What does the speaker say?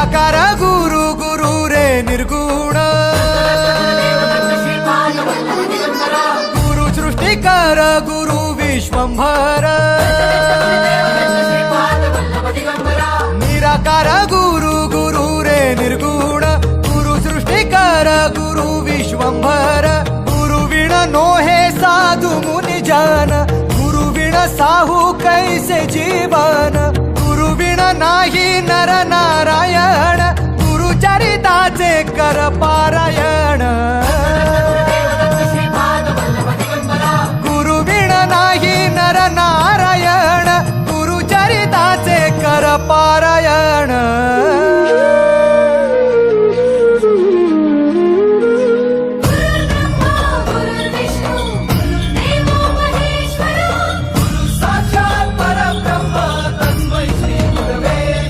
निराकार गुरु गुरु रे निर्गुण गुरु सृष्टिकर गुरु विश्वंभर निराकार गुरु गुरु रे निर्गुण गुरु सृष्टिकर गुरु विश्वंभर गुरु विण नोहे साधु मुनि जन गुरु विण साहू कैसे जीवन गुरु विण नाही नर नारायण गुरु चरिताचे कर पारायण